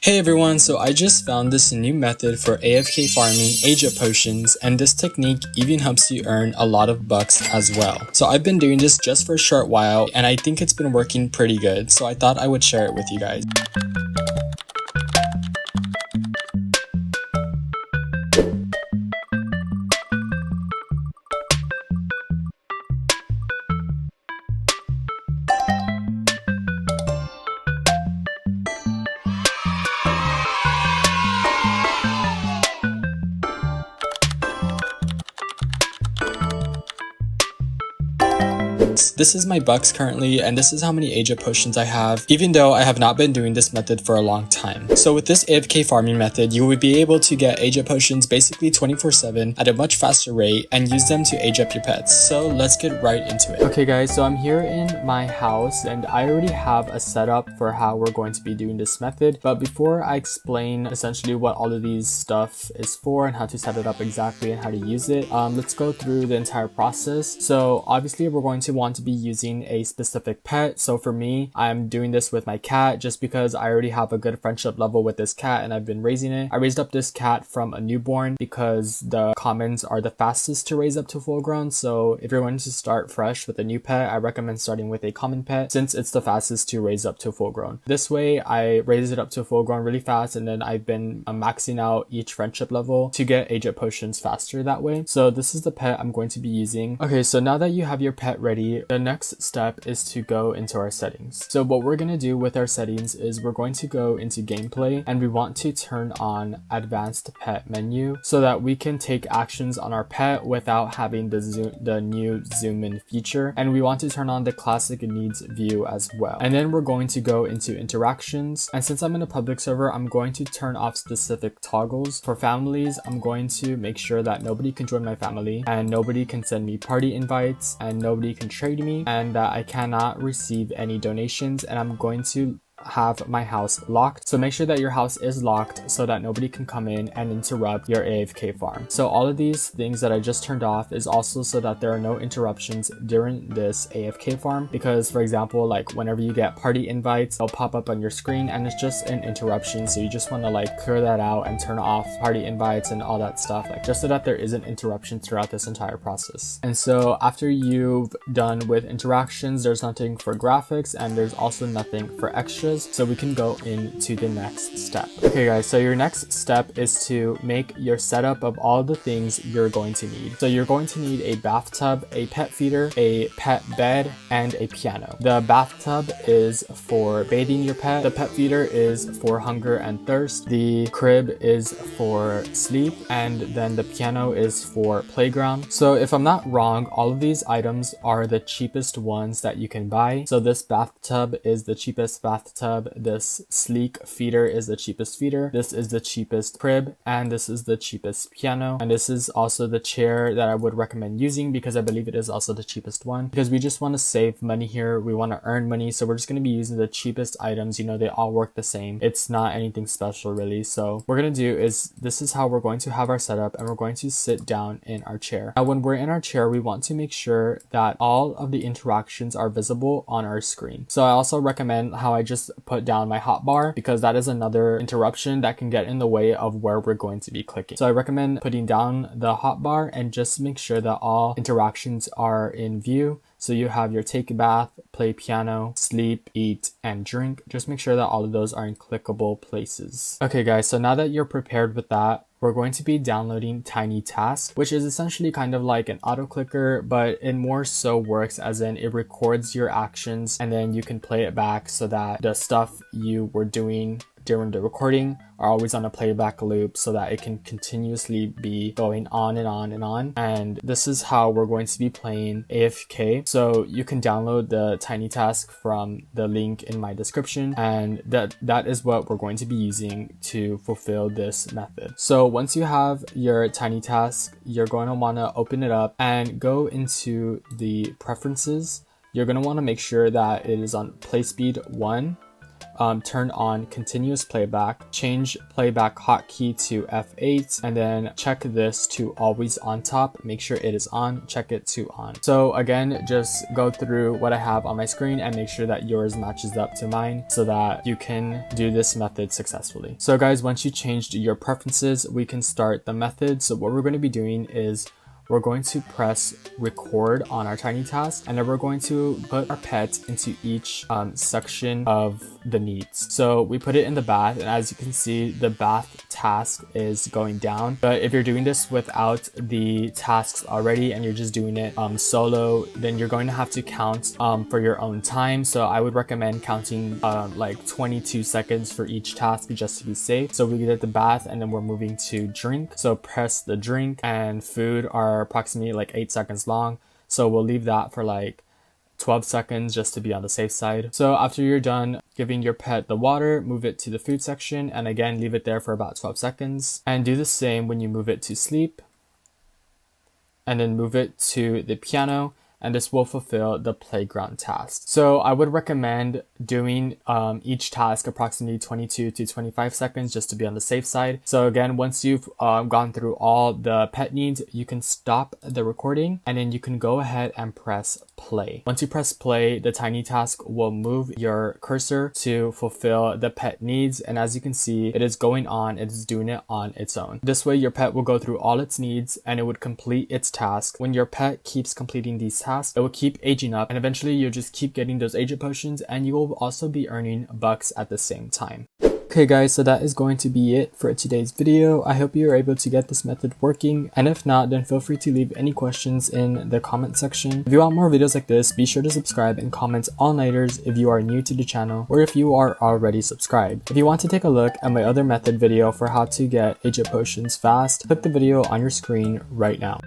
Hey everyone, so I just found this new method for AFK farming age-up potions, and this technique even helps you earn a lot of bucks as well. So I've been doing this just for a short while and I think it's been working pretty good, so I thought I would share it with you guys. This is my bucks currently, and this is how many age-up potions I have, even though I have not been doing this method for a long time. So with this AFK farming method, you will be able to get age-up potions basically 24/7 at a much faster rate and use them to age up your pets. So let's get right into it. Okay guys, so I'm here in my house and I already have a setup for how we're going to be doing this method. But before I explain essentially what all of these stuff is for and how to set it up exactly and how to use it, let's go through the entire process. So obviously we're going to want to be using a specific pet. So for me, I'm doing this with my cat just because I already have a good friendship level with this cat and I've been raising it. I raised up this cat from a newborn because the commons are the fastest to raise up to full grown. So if you're wanting to start fresh with a new pet, I recommend starting with a common pet since it's the fastest to raise up to full grown. This way I raise it up to full grown really fast, and then I've been maxing out each friendship level to get age up potions faster that way. So this is the pet I'm going to be using. Okay, so now that you have your pet ready, the next step is to go into our settings. So what we're going to do with our settings is we're going to go into gameplay and we want to turn on advanced pet menu so that we can take actions on our pet without having the new zoom in feature, and we want to turn on the classic needs view as well. And then we're going to go into interactions, and since I'm in a public server, I'm going to turn off specific toggles. For families, I'm going to make sure that nobody can join my family and nobody can send me party invites and nobody can trade me, and that I cannot receive any donations, and I'm going to have my house locked. So make sure that your house is locked so that nobody can come in and interrupt your AFK farm. So all of these things that I just turned off is also so that there are no interruptions during this AFK farm, because for example, like whenever you get party invites, they'll pop up on your screen and it's just an interruption. So you just want to like clear that out and turn off party invites and all that stuff, like just so that there isn't interruptions throughout this entire process. And so after you've done with interactions, there's nothing for graphics and there's also nothing for extras. So we can go into the next step. Okay guys, so your next step is to make your setup of all the things you're going to need. So you're going to need a bathtub, a pet feeder, a pet bed, and a piano. The bathtub is for bathing your pet. The pet feeder is for hunger and thirst. The crib is for sleep, and then the piano is for playground. So if I'm not wrong, all of these items are the cheapest ones that you can buy. So this bathtub is the cheapest bathtub, this sleek feeder is the cheapest feeder, this is the cheapest crib, and this is the cheapest piano, and this is also the chair that I would recommend using because I believe it is also the cheapest one, because we just want to save money here, we want to earn money, so we're just going to be using the cheapest items. You know, they all work the same, it's not anything special really. So what we're going to do is, this is how we're going to have our setup, and we're going to sit down in our chair. Now when we're in our chair, we want to make sure that all of the interactions are visible on our screen. So I also recommend how I just put down my hotbar, because that is another interruption that can get in the way of where we're going to be clicking. So I recommend putting down the hotbar and just make sure that all interactions are in view. So you have your take a bath, play piano, sleep, eat, and drink. Just make sure that all of those are in clickable places. Okay guys, so now that you're prepared with that, we're going to be downloading Tiny Task, which is essentially kind of like an auto clicker, but it more so works as in it records your actions and then you can play it back so that the stuff you were doing during the recording are always on a playback loop so that it can continuously be going on and on and on. And this is how we're going to be playing AFK. So you can download the Tiny Task from the link in my description, and that is what we're going to be using to fulfill this method. So once you have your Tiny Task, you're going to want to open it up and go into the preferences. You're going to want to make sure that it is on play speed 1. turn on continuous playback, change playback hotkey to F8, and then check this to always on top. Make sure it is on, check it to on. So again, just go through what I have on my screen and make sure that yours matches up to mine so that you can do this method successfully. So guys, once you changed your preferences, we can start the method. So what we're going to be doing is we're going to press record on our tiny task, and then we're going to put our pet into each section of the needs. So we put it in the bath, and as you can see, the bath task is going down. But if you're doing this without the tasks already and you're just doing it solo, then you're going to have to count for your own time. So I would recommend counting like 22 seconds for each task just to be safe. So we did the bath, and then we're moving to drink. So press the drink, and food are approximately like 8 seconds long, so we'll leave that for like 12 seconds just to be on the safe side. So after you're done giving your pet the water, move it to the food section, and again leave it there for about 12 seconds, and do the same when you move it to sleep, and then move it to the piano, and this will fulfill the playground task. So I would recommend doing each task approximately 22 to 25 seconds just to be on the safe side. So again, once you've gone through all the pet needs, you can stop the recording, and then you can go ahead and press play. Once you press play, the tiny task will move your cursor to fulfill the pet needs, and as you can see, it is going on, it is doing it on its own. This way your pet will go through all its needs and it would complete its task. When your pet keeps completing these tasks, it will keep aging up, and eventually you'll just keep getting those age potions, and you will also be earning bucks at the same time. Okay guys, so that is going to be it for today's video. I hope you are able to get this method working, and if not, then feel free to leave any questions in the comment section. If you want more videos like this, be sure to subscribe and comment all-nighters if you are new to the channel, or if you are already subscribed. If you want to take a look at my other method video for how to get age potions fast, click the video on your screen right now.